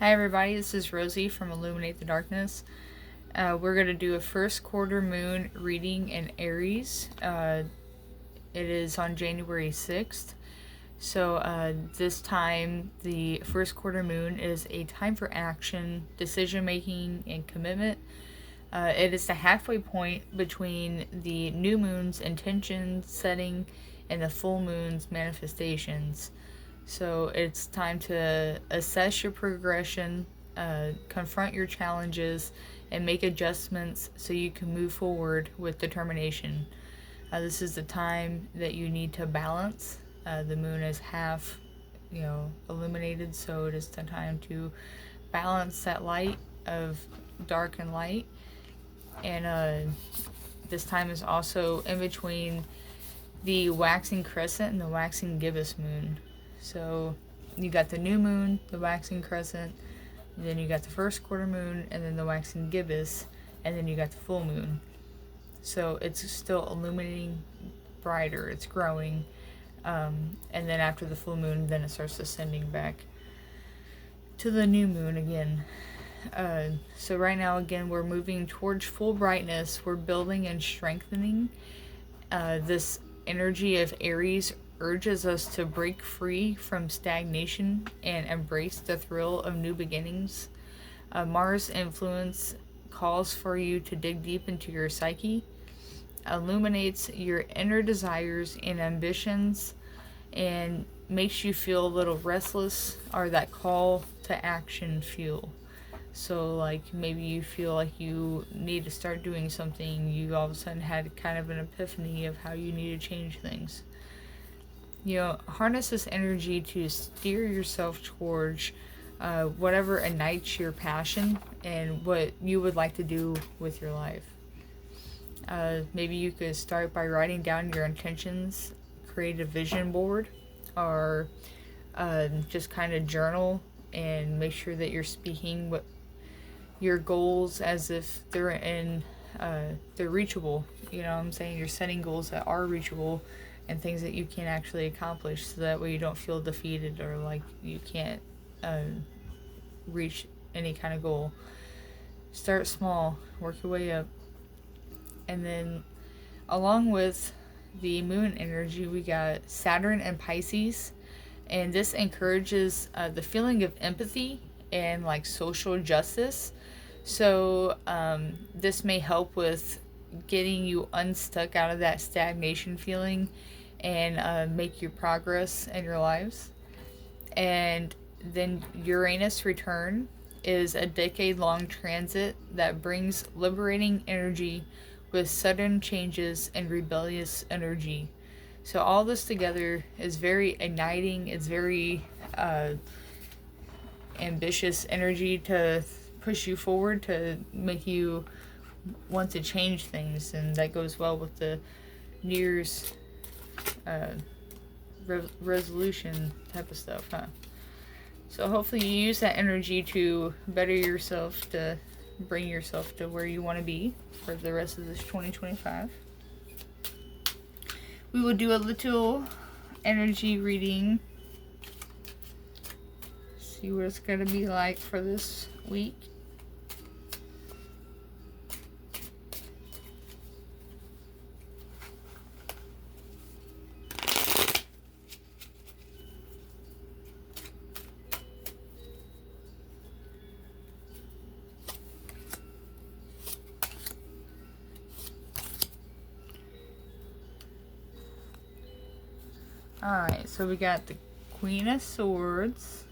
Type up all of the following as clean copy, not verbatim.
Hi everybody, this is Rosie from Illuminate the Darkness. We're going to do a first quarter moon reading in Aries. It is on January 6th. So this time, the first quarter moon is a time for action, decision making, and commitment. It is the halfway point between the new moon's intention setting and the full moon's manifestations. So it's time to assess your progression, confront your challenges, and make adjustments so you can move forward with determination. This is the time that you need to balance. The moon is half, illuminated, so it is the time to balance that light of dark and light. And this time is also in between the waxing crescent and the waxing gibbous moon. So you got the new moon, the waxing crescent, and then you got the first quarter moon, and then the waxing gibbous, and then you got the full moon. So it's still illuminating brighter, it's growing, and then after the full moon, then it starts ascending back to the new moon again. So right now, again, we're moving towards full brightness. We're building and strengthening. This energy of Aries urges us to break free from stagnation and embrace the thrill of new beginnings. Mars' influence calls for you to dig deep into your psyche, illuminates your inner desires and ambitions, and makes you feel a little restless, or that call to action fuel. So, like, maybe you feel like you need to start doing something. You all of a sudden had kind of an epiphany of how you need to change things. Harness this energy to steer yourself towards whatever ignites your passion and what you would like to do with your life. Maybe you could start by writing down your intentions, create a vision board, or just kind of journal and make sure that you're speaking what your goals as if they're reachable. You know what I'm saying? You're setting goals that are reachable and things that you can actually accomplish, so that way you don't feel defeated or like you can't reach any kind of goal. Start small, work your way up. And then along with the moon energy, we got Saturn and Pisces, and this encourages the feeling of empathy and like social justice. So this may help with getting you unstuck out of that stagnation feeling and make your progress in your lives. And then Uranus return is a decade-long transit that brings liberating energy with sudden changes and rebellious energy. So all this together is very igniting. It's very ambitious energy to push you forward, to make you want to change things, and that goes well with the New Year's resolution type of stuff, huh? So hopefully you use that energy to better yourself, to bring yourself to where you want to be for the rest of this 2025. We will do a little energy reading. See what it's going to be like for this week. Alright, so we got the Queen of Swords.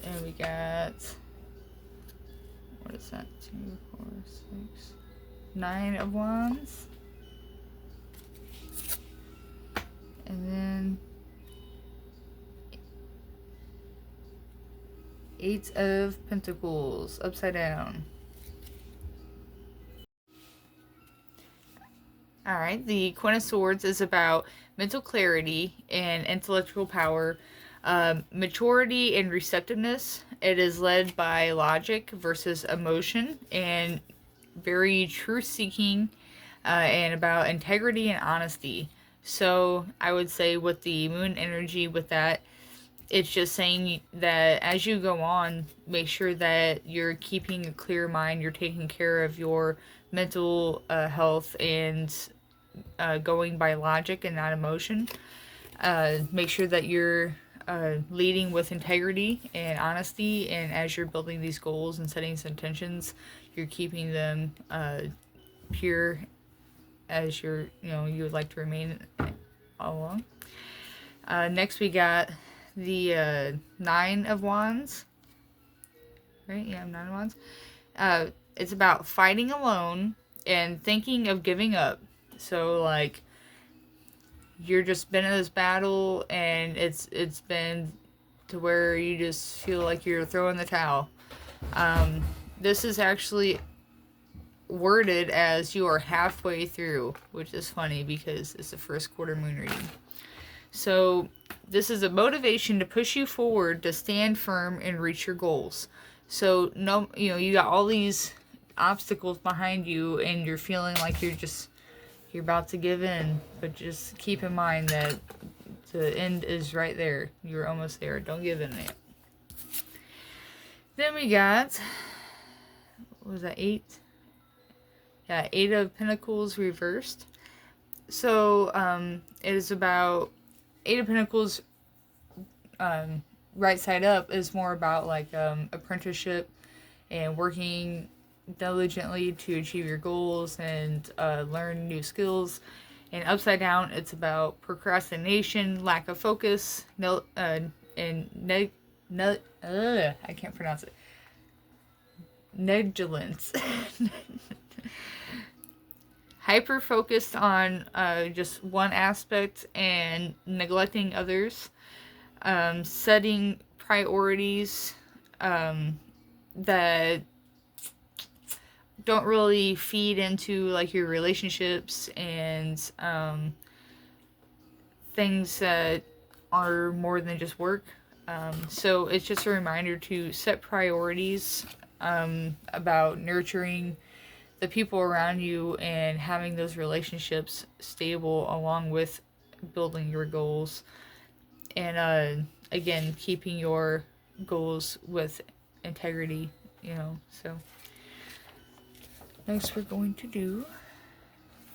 And we got, what is that? 2, 4, 6, 9 of Wands. And then 8 of Pentacles, upside down. Alright, the Queen of Swords is about mental clarity and intellectual power, maturity and receptiveness. It is led by logic versus emotion, and very truth-seeking, and about integrity and honesty. So I would say with the moon energy with that, it's just saying that as you go on, make sure that you're keeping a clear mind, you're taking care of your mental health, and going by logic and not emotion. Make sure that you're leading with integrity and honesty, and as you're building these goals and setting some intentions, you're keeping them pure as you would like to remain all along. Next we got the Nine of Wands. Right? Yeah, Nine of Wands. It's about fighting alone and thinking of giving up. So, like, you're just been in this battle, and it's been to where you just feel like you're throwing the towel. This is actually worded as you are halfway through, which is funny because it's the first quarter moon reading. So this is a motivation to push you forward to stand firm and reach your goals. So no, you got all these obstacles behind you, and you're feeling like you're about to give in, but just keep in mind that the end is right there. You're almost there. Don't give in yet. Then we got, what was that, 8? Yeah, 8 of Pentacles reversed. So it is about 8 of Pentacles right side up is more about like apprenticeship and working diligently to achieve your goals and learn new skills. And upside down, it's about procrastination, lack of focus, I can't pronounce it. Negligence. Hyper focused on just one aspect and neglecting others. Setting priorities that don't really feed into like your relationships and things that are more than just work. So it's just a reminder to set priorities about nurturing the people around you and having those relationships stable along with building your goals. And again, keeping your goals with integrity, so next we're going to do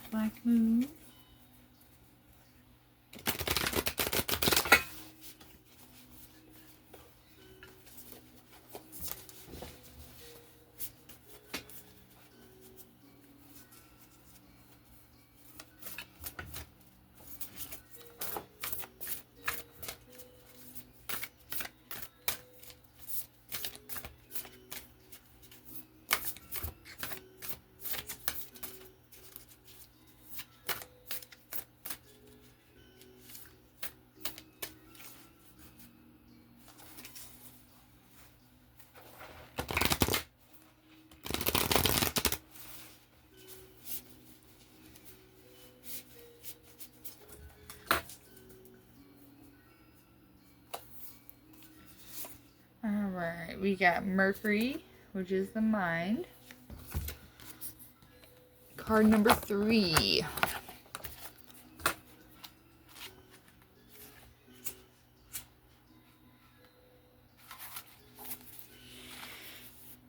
Black Moon. Alright, we got Mercury, which is the mind. Card number 3.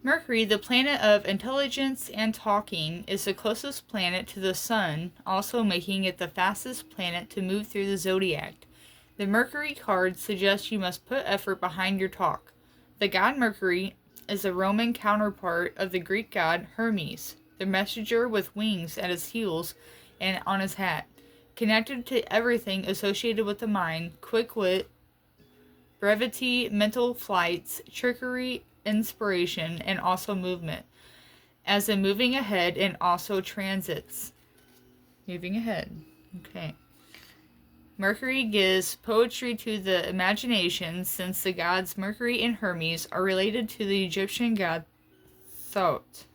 Mercury, the planet of intelligence and talking, is the closest planet to the Sun, also making it the fastest planet to move through the zodiac. The Mercury card suggests you must put effort behind your talk. The god Mercury is the Roman counterpart of the Greek god Hermes, the messenger with wings at his heels and on his hat, connected to everything associated with the mind, quick wit, brevity, mental flights, trickery, inspiration, and also movement, as in moving ahead and also transits. Moving ahead. Okay. Mercury gives poetry to the imagination, since the gods Mercury and Hermes are related to the Egyptian god Thoth.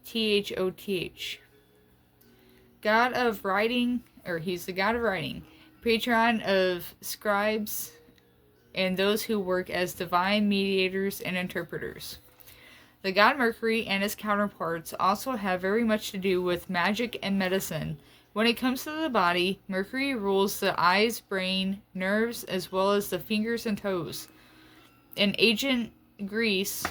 Thoth. God of writing, or he's the god of writing, patron of scribes and those who work as divine mediators and interpreters. The god Mercury and his counterparts also have very much to do with magic and medicine, When it comes to the body, Mercury rules the eyes, brain, nerves, as well as the fingers and toes. In ancient Greece,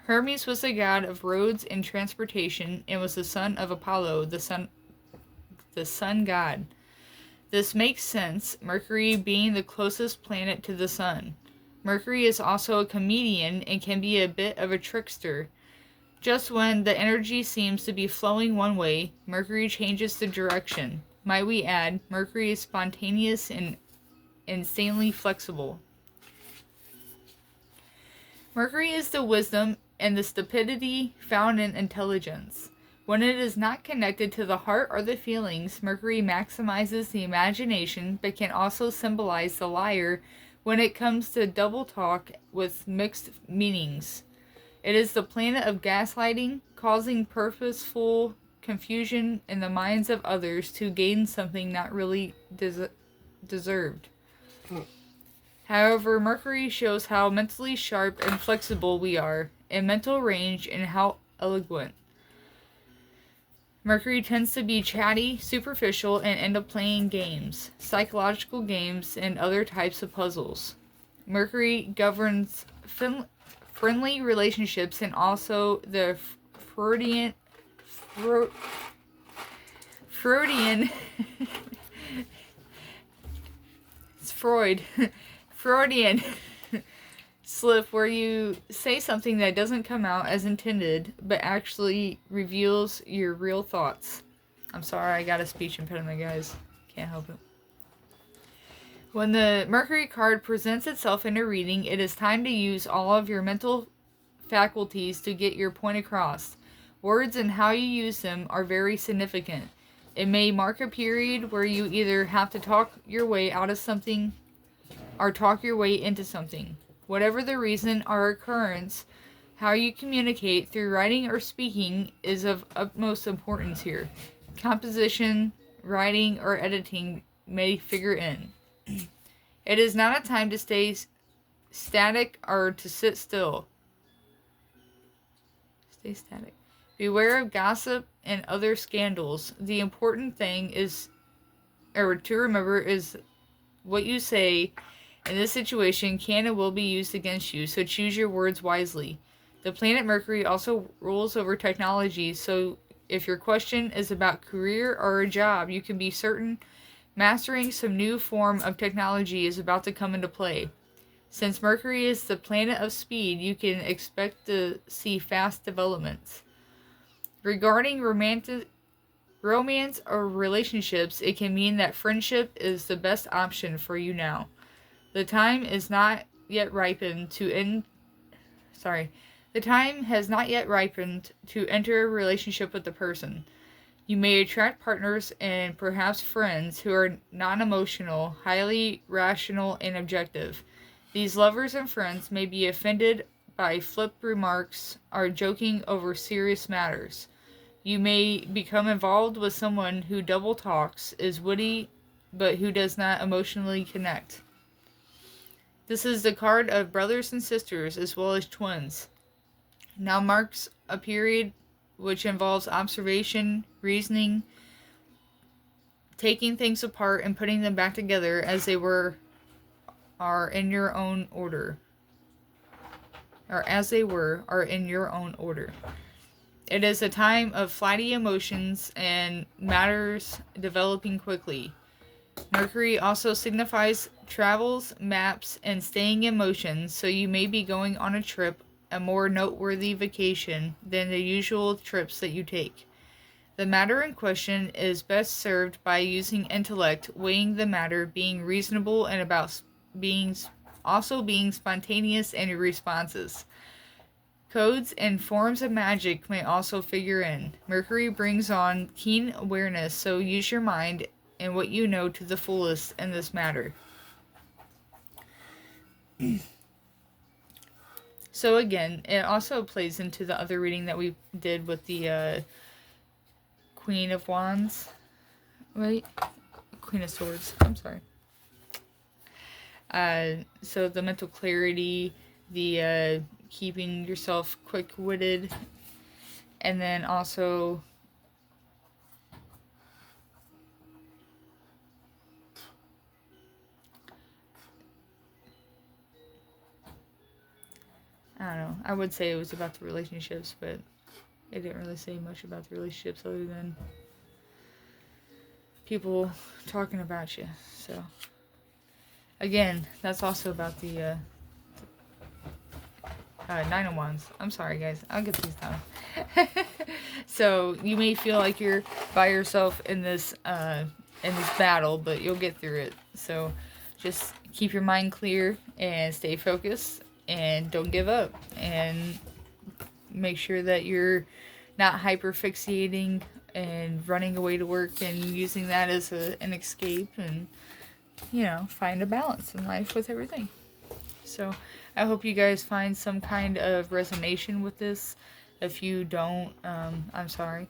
Hermes was the god of roads and transportation and was the son of Apollo, the sun god. This makes sense, Mercury being the closest planet to the sun. Mercury is also a comedian and can be a bit of a trickster. Just when the energy seems to be flowing one way, Mercury changes the direction. Might we add, Mercury is spontaneous and insanely flexible. Mercury is the wisdom and the stupidity found in intelligence. When it is not connected to the heart or the feelings, Mercury maximizes the imagination but can also symbolize the liar when it comes to double talk with mixed meanings. It is the planet of gaslighting, causing purposeful confusion in the minds of others to gain something not really deserved. However, Mercury shows how mentally sharp and flexible we are, in mental range and how eloquent. Mercury tends to be chatty, superficial, and end up playing games, psychological games, and other types of puzzles. Mercury governs friendly relationships and also the Freudian it's Freudian slip where you say something that doesn't come out as intended but actually reveals your real thoughts. I'm sorry, I got a speech impediment, guys. Can't help it. When the Mercury card presents itself in a reading, it is time to use all of your mental faculties to get your point across. Words and how you use them are very significant. It may mark a period where you either have to talk your way out of something or talk your way into something. Whatever the reason or occurrence, how you communicate through writing or speaking is of utmost importance here. Composition, writing, or editing may figure in. It is not a time to stay static or to sit still. Stay static. Beware of gossip and other scandals. The important thing is, or to remember, is what you say in this situation can and will be used against you, so choose your words wisely. The planet Mercury also rules over technology, so if your question is about career or a job, you can be certain mastering some new form of technology is about to come into play. Since Mercury is the planet of speed, you can expect to see fast developments. Regarding romance or relationships, it can mean that friendship is the best option for you now. The time is not yet ripened to The time has not yet ripened to enter a relationship with the person. You may attract partners and perhaps friends who are non-emotional, highly rational, and objective. These lovers and friends may be offended by flip remarks or joking over serious matters. You may become involved with someone who double talks, is witty, but who does not emotionally connect. This is the card of brothers and sisters as well as twins. Now marks a period which involves observation, reasoning, taking things apart and putting them back together as they are in your own order. It is a time of flighty emotions and matters developing quickly. Mercury also signifies travels, maps, and staying in motion, so you may be going on a trip, a more noteworthy vacation than the usual trips that you take. The matter in question is best served by using intellect, weighing the matter, being reasonable, and about being spontaneous in your responses. Codes and forms of magic may also figure in. Mercury brings on keen awareness, so use your mind and what you know to the fullest in this matter. So again, it also plays into the other reading that we did with the Queen of Wands. Right? Queen of Swords. I'm sorry. So the mental clarity, the keeping yourself quick-witted, and then also I don't know. I would say it was about the relationships, but it didn't really say much about the relationships other than people talking about you. So, again, that's also about the Nine of Wands. I'm sorry, guys. I'll get these down. So, you may feel like you're by yourself in this battle, but you'll get through it. So, just keep your mind clear and stay focused and don't give up. And make sure that you're not hyper fixating and running away to work and using that as an escape, and find a balance in life with everything. So I hope you guys find some kind of resonation with this. If you don't, I'm sorry.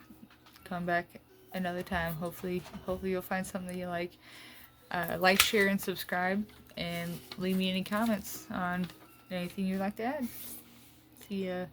Come back another time. Hopefully you'll find something that you like. Like, share, and subscribe, and leave me any comments on anything you'd like to add. See ya.